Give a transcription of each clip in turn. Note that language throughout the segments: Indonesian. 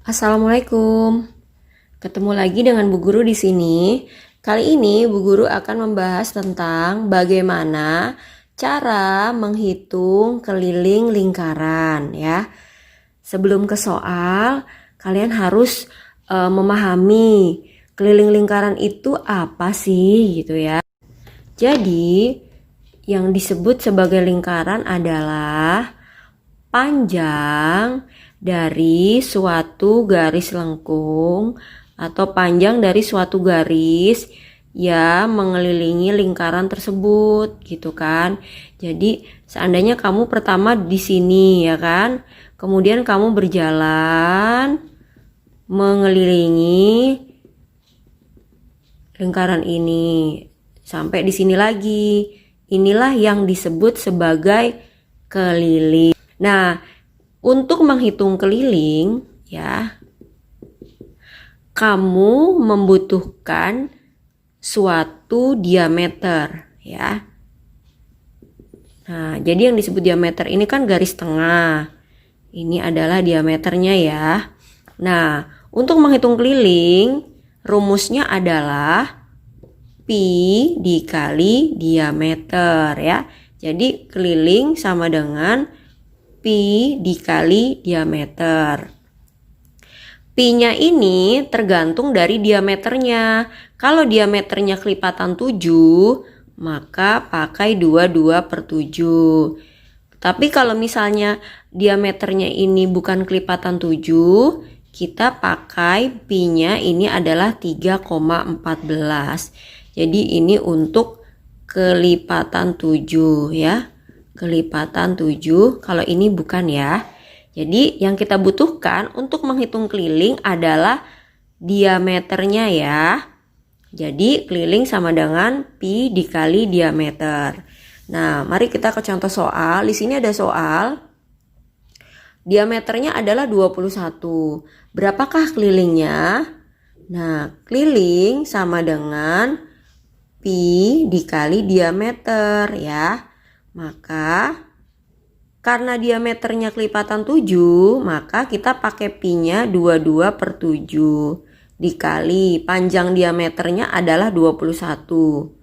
Assalamualaikum. Ketemu lagi dengan Bu Guru di sini. Kali ini Bu Guru akan membahas tentang bagaimana cara menghitung keliling lingkaran ya. Sebelum ke soal, kalian harus memahami keliling lingkaran itu apa sih gitu ya. Jadi, yang disebut sebagai lingkaran adalah panjang dari suatu garis lengkung atau panjang dari suatu garis yang mengelilingi lingkaran tersebut gitu kan. Jadi seandainya kamu pertama di sini ya kan, kemudian kamu berjalan mengelilingi lingkaran ini sampai di sini lagi. Inilah yang disebut sebagai keliling. Nah, untuk menghitung keliling ya, kamu membutuhkan suatu diameter ya. Nah, jadi yang disebut diameter ini kan garis tengah. Ini adalah diameternya ya. Nah, untuk menghitung keliling, rumusnya adalah pi dikali diameter ya. Jadi keliling sama dengan pi dikali diameter. Pi-nya ini tergantung dari diameternya. Kalau diameternya kelipatan 7, maka pakai 22/7. Tapi kalau misalnya diameternya ini bukan kelipatan 7, kita pakai pi-nya ini adalah 3,14. Jadi ini untuk kelipatan 7 ya. Kelipatan 7, kalau ini bukan ya. Jadi yang kita butuhkan untuk menghitung keliling adalah diameternya ya. Jadi keliling sama dengan pi dikali diameter. Nah, mari kita ke contoh soal. Di sini ada soal. Diameternya adalah 21. Berapakah kelilingnya? Nah, keliling sama dengan pi dikali diameter ya. Maka karena diameternya kelipatan 7, maka kita pakai pi-nya 22/7 dikali panjang diameternya adalah 21.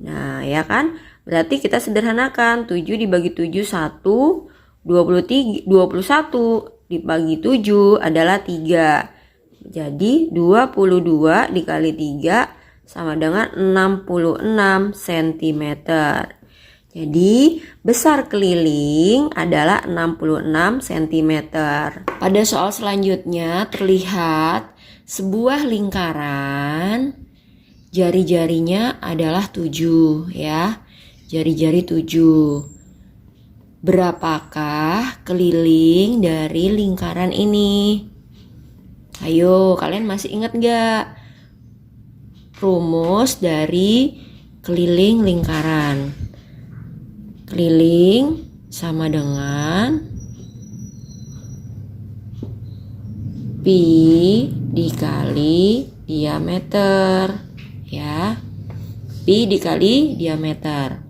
Nah, ya kan? Berarti kita sederhanakan 7 dibagi 7 1, 21 dibagi 7 adalah 3. Jadi 22 dikali 3 sama dengan 66 cm. Jadi besar keliling adalah 66 cm. Pada soal selanjutnya terlihat sebuah lingkaran, jari-jarinya adalah 7 ya. Jari-jari 7. Berapakah keliling dari lingkaran ini? Ayo, kalian masih ingat gak rumus dari keliling lingkaran? Keliling sama dengan pi dikali diameter ya. Pi dikali diameter.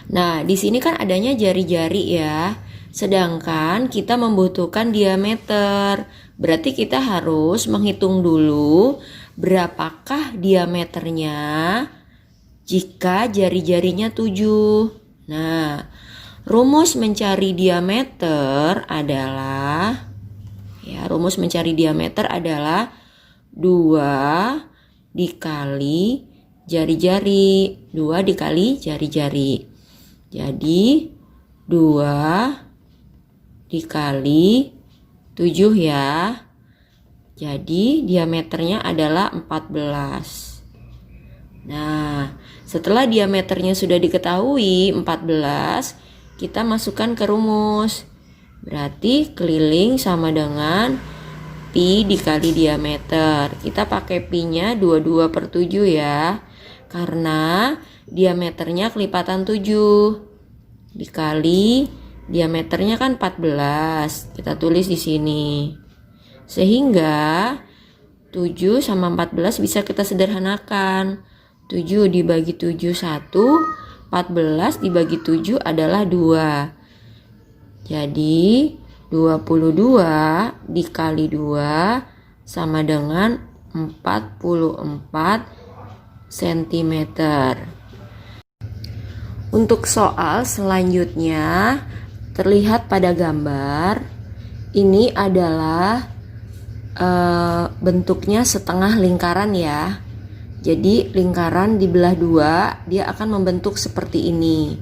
Nah, di sini kan adanya jari-jari ya. Sedangkan kita membutuhkan diameter. Berarti kita harus menghitung dulu berapakah diameternya jika jari-jarinya 7. Nah, rumus mencari diameter adalah 2 dikali jari-jari. 2 dikali jari-jari. Jadi 2 dikali 7 ya. Jadi diameternya adalah 14. Nah, setelah diameternya sudah diketahui 14, kita masukkan ke rumus. Berarti keliling sama dengan pi dikali diameter. Kita pakai pi-nya 22/7 ya. Karena diameternya kelipatan 7. Dikali diameternya kan 14. Kita tulis di sini. Sehingga 7 sama 14 bisa kita sederhanakan. 7 dibagi 7 1, 14 dibagi 7 adalah 2. Jadi 22 dikali 2 sama dengan 44 cm. Untuk soal selanjutnya terlihat pada gambar. Ini adalah bentuknya setengah lingkaran ya. Jadi lingkaran dibelah dua, dia akan membentuk seperti ini,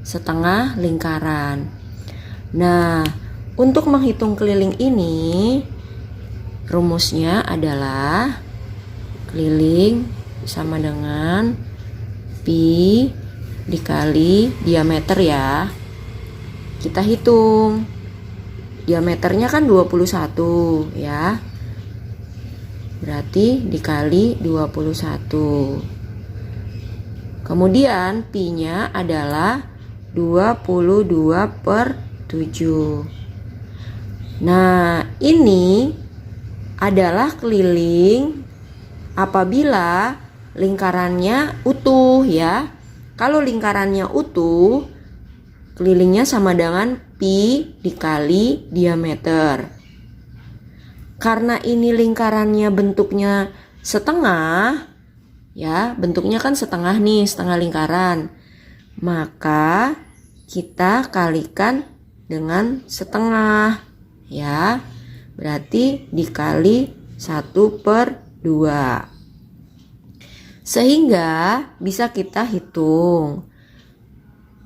setengah lingkaran. Nah, untuk menghitung keliling ini, rumusnya adalah keliling sama dengan pi dikali diameter ya. Kita hitung. Diameternya kan 21 ya. Berarti dikali 21. Kemudian pi-nya adalah 22/7. Nah, ini adalah keliling apabila lingkarannya utuh ya. Kalau lingkarannya utuh, kelilingnya sama dengan pi dikali diameter. Karena ini lingkarannya bentuknya setengah, ya, bentuknya kan setengah nih, setengah lingkaran. Maka kita kalikan dengan setengah, ya. Berarti dikali 1/2. Sehingga bisa kita hitung.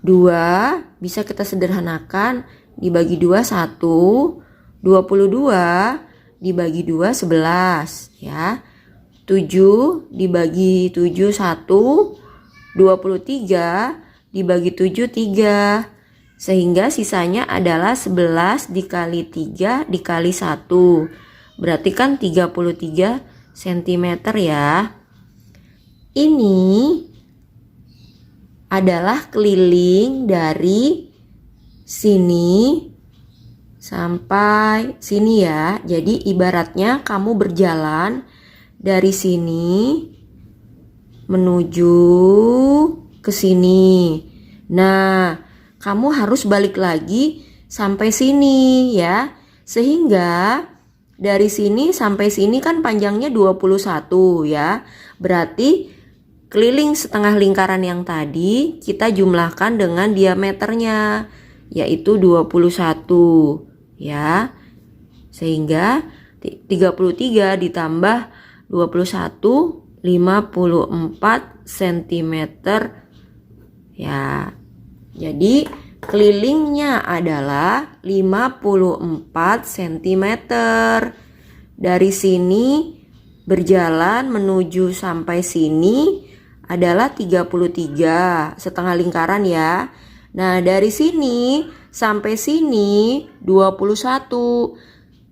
2 bisa kita sederhanakan, dibagi 2 1, 22 dibagi 2 11 ya. 7 dibagi 7 1, 23 dibagi 7 3. Sehingga sisanya adalah 11 dikali 3 dikali 1. Berarti kan 33 cm ya. Ini adalah keliling dari sini sampai sini ya. Jadi ibaratnya kamu berjalan dari sini menuju ke sini. Nah, kamu harus balik lagi sampai sini ya. Sehingga dari sini sampai sini kan panjangnya 21 ya. Berarti keliling setengah lingkaran yang tadi kita jumlahkan dengan diameternya, yaitu 21 ya. Sehingga 33 ditambah 21 54 cm ya. Jadi kelilingnya adalah 54 cm. Dari sini berjalan menuju sampai sini adalah 33 setengah lingkaran ya. Nah, dari sini sampai sini 21.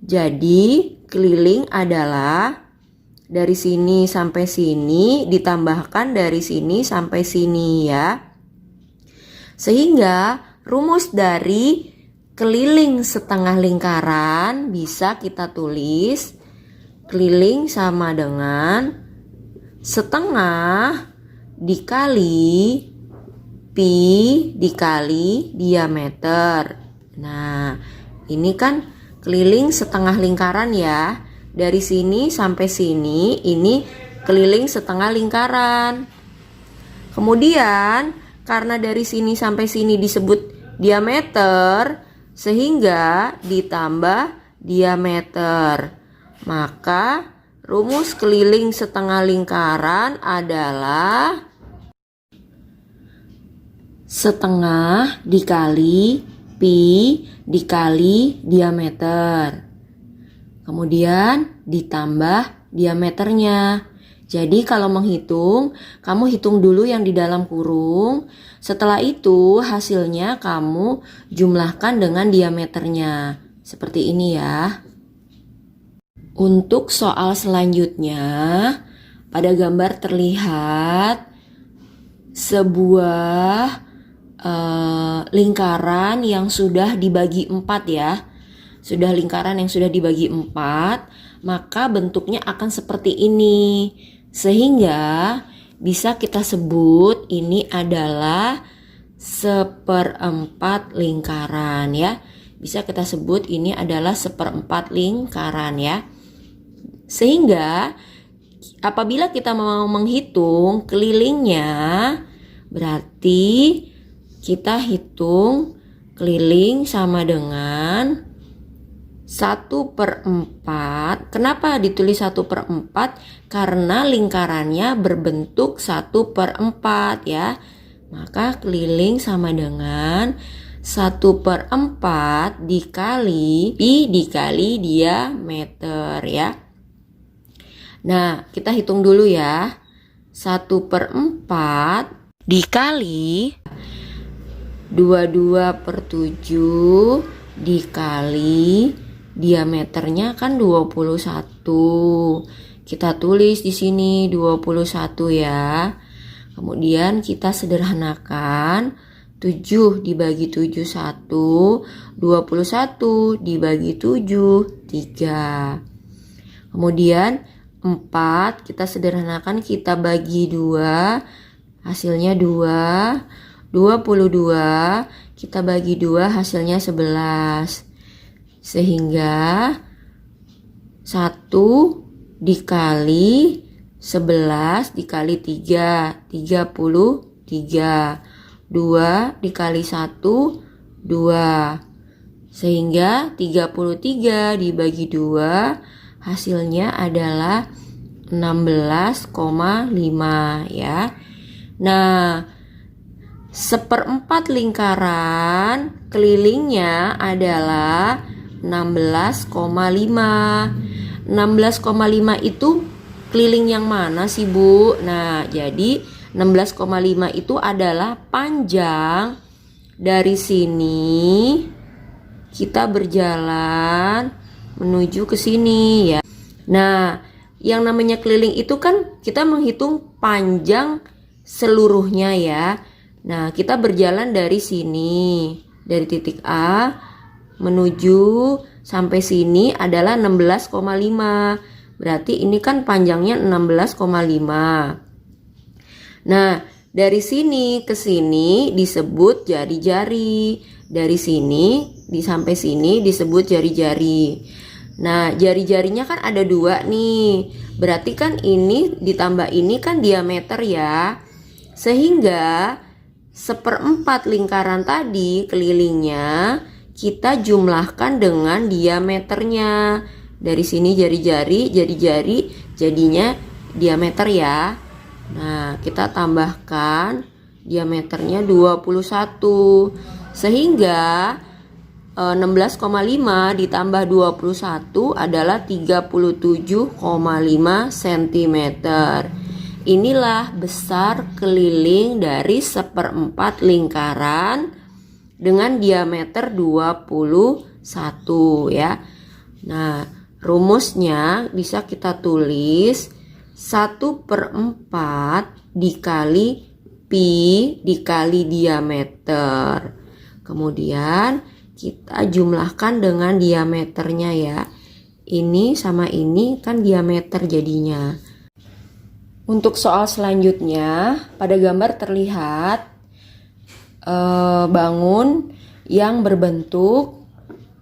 Jadi keliling adalah dari sini sampai sini ditambahkan dari sini sampai sini ya. Sehingga rumus dari keliling setengah lingkaran bisa kita tulis keliling sama dengan setengah dikali pi dikali diameter. Nah, ini kan keliling setengah lingkaran ya. Dari sini sampai sini ini keliling setengah lingkaran. Kemudian karena dari sini sampai sini disebut diameter, sehingga ditambah diameter. Maka rumus keliling setengah lingkaran adalah setengah dikali pi dikali diameter. Kemudian ditambah diameternya. Jadi kalau menghitung, kamu hitung dulu yang di dalam kurung. Setelah itu hasilnya kamu jumlahkan dengan diameternya. Seperti ini ya. Untuk soal selanjutnya, pada gambar terlihat sebuah lingkaran yang sudah dibagi 4 ya. Sudah lingkaran yang sudah dibagi 4, maka bentuknya akan seperti ini. Sehingga bisa kita sebut ini adalah 1/4 lingkaran ya. bisa kita sebut ini adalah 1/4 lingkaran ya. Sehingga apabila kita mau menghitung kelilingnya, berarti kita hitung keliling sama dengan 1/4. Kenapa ditulis 1/4? Karena lingkarannya berbentuk 1/4 ya. Maka keliling sama dengan 1/4 dikali pi dikali diameter ya. Nah, kita hitung dulu ya. 1/4 dikali 22/7 dikali diameternya kan 21. Kita tulis di sini 21 ya. Kemudian kita sederhanakan 7 dibagi 7 1, 21 dibagi 7 3. Kemudian 4 kita sederhanakan, kita bagi 2, hasilnya 2. 22 kita bagi 2, hasilnya 11. Sehingga 1 dikali 11 dikali 3, 33. 2 dikali 1, 2. Sehingga 33 dibagi 2, hasilnya adalah 16,5 ya. Nah, 1/4 lingkaran kelilingnya adalah 16,5. 16,5 itu keliling yang mana sih Bu? Nah, jadi 16,5 itu adalah panjang dari sini kita berjalan menuju ke sini ya. Nah, yang namanya keliling itu kan kita menghitung panjang seluruhnya ya. Nah, kita berjalan dari sini, dari titik A menuju sampai sini adalah 16,5. Berarti ini kan panjangnya 16,5. Nah, dari sini ke sini disebut jari-jari. Dari sini sampai sini disebut jari-jari. Nah, jari-jarinya kan ada 2 nih. Berarti kan ini ditambah ini kan diameter ya. Sehingga 1/4 lingkaran tadi kelilingnya kita jumlahkan dengan diameternya. Dari sini jari-jari jadinya diameter ya. Nah, kita tambahkan diameternya 21. Sehingga 16,5 ditambah 21 adalah 37,5 cm. Inilah besar keliling dari 1/4 lingkaran dengan diameter 21 ya. Nah, rumusnya bisa kita tulis 1/4 dikali pi dikali diameter. Kemudian kita jumlahkan dengan diameternya ya. Ini sama ini kan diameter jadinya. Untuk soal selanjutnya, pada gambar terlihat bangun yang berbentuk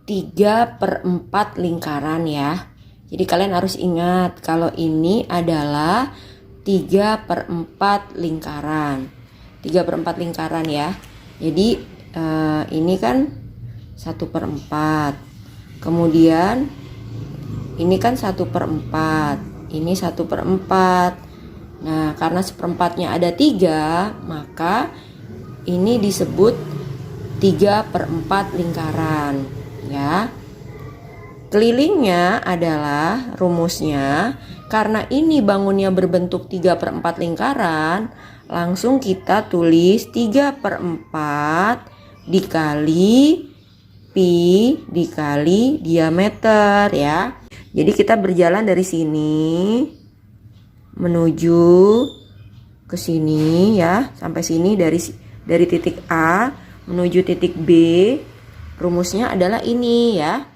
3/4 lingkaran ya. Jadi kalian harus ingat kalau ini adalah 3/4 lingkaran. 3/4 lingkaran ya. Jadi ini kan 1/4. Kemudian ini kan 1/4. Ini 1/4. Nah, karena 1/4-nya ada 3, maka ini disebut 3/4 lingkaran ya. Kelilingnya adalah rumusnya, karena ini bangunnya berbentuk 3/4 lingkaran, langsung kita tulis 3/4 dikali pi dikali diameter ya. Jadi kita berjalan dari sini menuju ke sini ya, sampai sini dari titik A menuju titik B. Rumusnya adalah ini ya.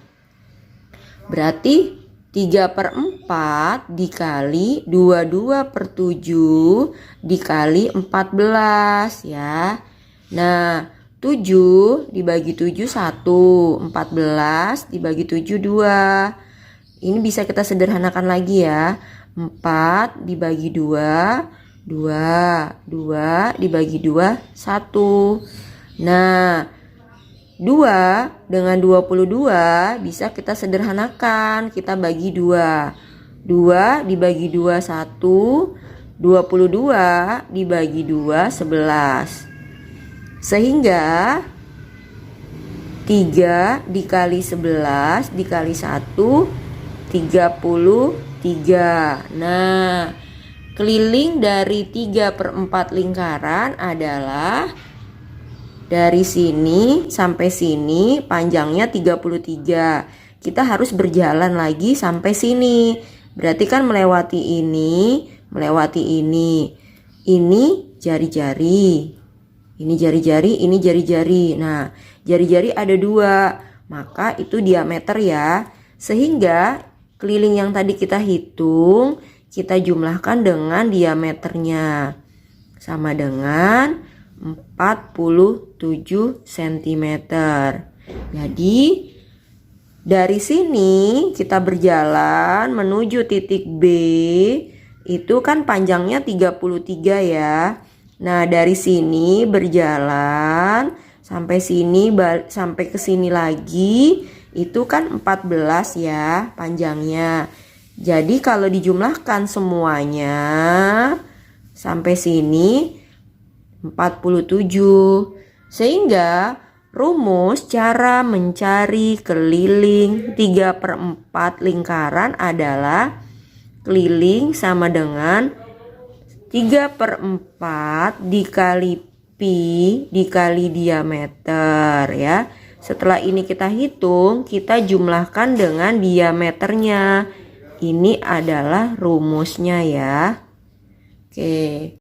Berarti 3/4 dikali 22/7 dikali 14 ya. Nah, 7 dibagi 7 1, 14 dibagi 7 2. Ini bisa kita sederhanakan lagi ya. 4 dibagi 2, 2. 2 dibagi 2, 1. Nah, 2 dengan 22 bisa kita sederhanakan. Kita bagi 2. 2 dibagi 2, 1. 22 dibagi 2, 11. Sehingga 3 dikali 11 dikali 1, 33. Nah, keliling dari 3/4 lingkaran adalah dari sini sampai sini panjangnya 33. Kita harus berjalan lagi sampai sini. Berarti kan melewati ini, melewati ini. Ini jari-jari. Ini jari-jari, ini jari-jari. Nah, jari-jari ada 2, maka itu diameter ya. Sehingga keliling yang tadi kita hitung, kita jumlahkan dengan diameternya. Sama dengan 47 cm. Jadi, dari sini kita berjalan menuju titik B. Itu kan panjangnya 33 ya. Nah, dari sini berjalan sampai sini, sampai ke sini lagi, itu kan 14 ya panjangnya. Jadi kalau dijumlahkan semuanya sampai sini 47. Sehingga rumus cara mencari keliling 3/4 lingkaran adalah keliling sama dengan 3/4 dikali pi dikali diameter ya. Setelah ini kita hitung, kita jumlahkan dengan diameternya. Ini adalah rumusnya ya. Oke.